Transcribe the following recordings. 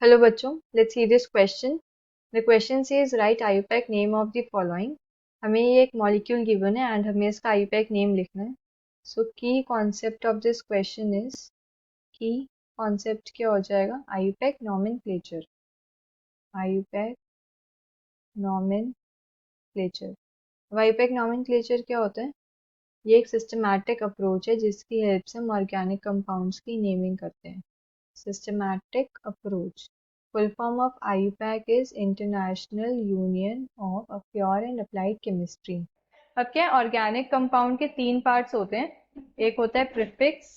Hello बच्चों, let's see this question. The question says write IUPAC name of the following. हमें ये एक molecule given है and हमें इसका IUPAC name लिखना है. So key concept of this question is key concept क्या हो जाएगा? IUPAC nomenclature. IUPAC nomenclature. अब IUPAC nomenclature क्या होता है? ये एक सिस्टमैटिक अप्रोच है जिसकी हेल्प से हम ऑर्गेनिक कंपाउंड्स की नेमिंग करते हैं. Systematic approach. Full form of IUPAC is International Union of Pure and Applied Chemistry. अब क्या है, ऑर्गेनिक कंपाउंड के तीन पार्ट्स होते हैं. एक होता है प्रीफिक्स,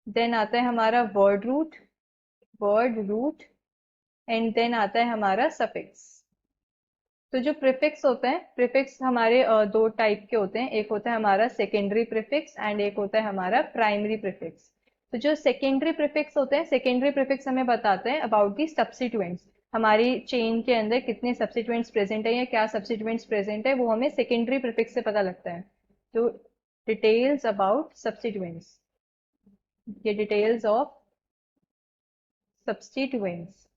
देन आता है हमारा वर्ड रूट एंड देन आता है हमारा सफिक्स. तो जो प्रीफिक्स होते हैं, प्रीफिक्स हमारे दो टाइप के होते हैं. एक होता है हमारा सेकेंडरी प्रीफिक्स एंड एक होता है हमारा प्राइमरी प्रीफिक्स. तो जो सेकेंडरी प्रीफिक्स होते हैं, सेकेंडरी प्रीफिक्स हमें बताते हैं अबाउट दी सब्स्टिट्यूएंट्स. हमारी चेन के अंदर कितने सब्स्टिट्यूएंट्स प्रेजेंट है या क्या सब्स्टिट्यूएंट्स प्रेजेंट है, वो हमें सेकेंडरी प्रीफिक्स से पता लगता है. तो डिटेल्स अबाउट सब्स्टिट्यूएंट्स, ये details of substituents.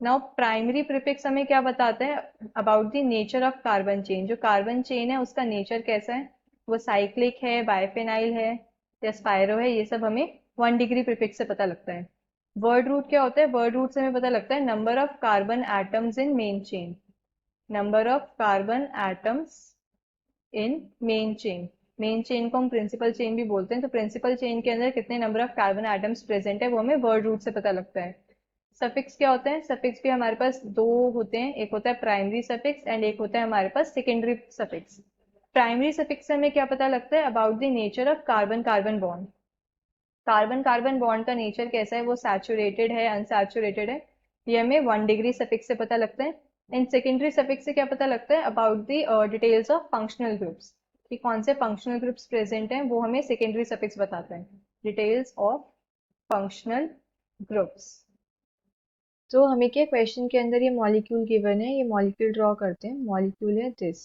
Now primary prefix हमें क्या बताते हैं about the nature of carbon chain. जो कार्बन चेन है उसका नेचर कैसा है, वो साइक्लिक है, बाइफेनाइल है या स्पाइरो है, ये सब हमें 1 डिग्री प्रीफिक्स से पता लगता है. वर्ड रूट क्या होता है, वर्ड रूट से हमें पता लगता है number of carbon atoms in main chain. Number of carbon atoms in main chain. Main chain को हम प्रिंसिपल चेन भी बोलते हैं. तो प्रिंसिपल चेन के अंदर कितने number of carbon atoms present है वो हमें वर्ड रूट से पता लगता है. सफिक्स क्या होते हैं, सफिक्स भी हमारे पास दो होते हैं. एक होता है प्राइमरी सफिक्स एंड एक होता है हमारे पास सेकेंडरी सफिक्स. प्राइमरी सफिक्स से हमें क्या पता लगता है about the nature of carbon carbon bond. Carbon carbon bond का नेचर कैसा है, वो सैचुरेटेड है, अनसैचुरेटेड है, ये हमें 1 डिग्री सफिक्स से पता लगता है. इन सेकेंडरी सफिक्स से क्या पता लगता है about the details of functional groups, कि कौन से फंक्शनल ग्रुप्स प्रेजेंट हैं, वो हमें सेकेंडरी सफिक्स बताता है. Details of functional groups. तो हमें क्या क्वेश्चन के अंदर ये मॉलिक्यूल गिवन है, ये मॉलिक्यूल ड्रॉ करते हैं. मॉलिक्यूल है दिस.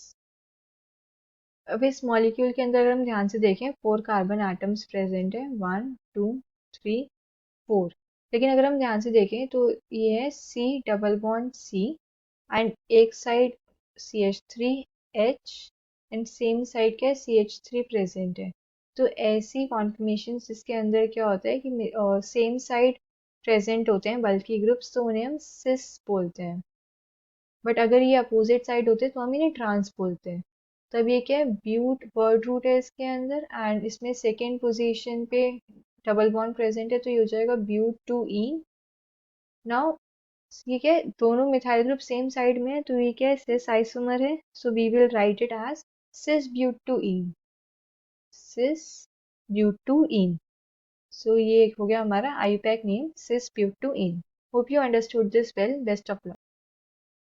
अब इस मॉलिक्यूल के अंदर अगर हम ध्यान से देखें 4 कार्बन एटम्स प्रेजेंट है, 1 2 3 4. लेकिन अगर हम ध्यान से देखें तो ये है C double bond C and एक side CH3H and same side क्या है CH3 प्रेजेंट है. तो ऐसी कॉन्फर्मेशन इसके अंदर क्या होता है कि सेम साइड प्रेजेंट होते हैं बल्कि ग्रुप्स, तो उन्हें हम सिस बोलते हैं. बट अगर ये अपोजिट साइड होते हैं तो हम इन्हें ट्रांस बोलते हैं. तब ये क्या है, ब्यूट वर्ड रूट है इसके अंदर एंड इसमें सेकेंड पोजीशन पे डबल बॉन्ड प्रेजेंट है, तो ये हो जाएगा ब्यूट 2 ईन. नाउ ये क्या है, दोनों मिथाइल ग्रुप सेम साइड में है, तो ये क्या है, सिस आइसोमर है. So we will write it as cis but 2 ene. Cis but 2 ene. So ये हो गया हमारा IUPAC name, cis but 2 ene. Hope you understood this well. Best of luck.